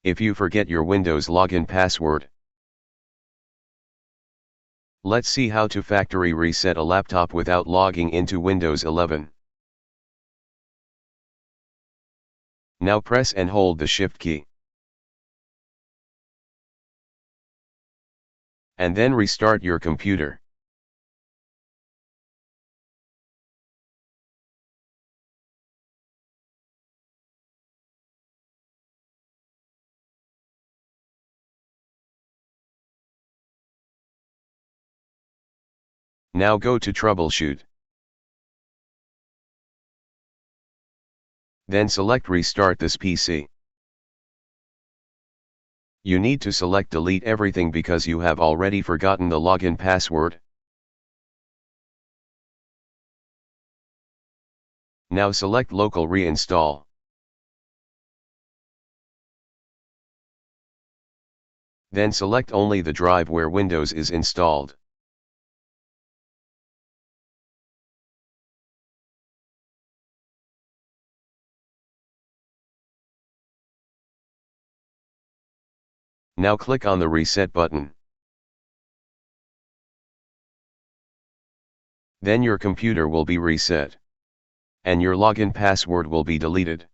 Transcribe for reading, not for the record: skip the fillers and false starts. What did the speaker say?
if you forget your Windows login password. Let's see how to factory reset a laptop without logging into Windows 11. Now press and hold the Shift key. And then restart your computer. Now go to Troubleshoot. Then select Restart this PC. You need to select Delete Everything because you have already forgotten the login password. Now select Local Reinstall. Then select only the drive where Windows is installed. Now click on the Reset button. Then your computer will be reset. And your login password will be deleted.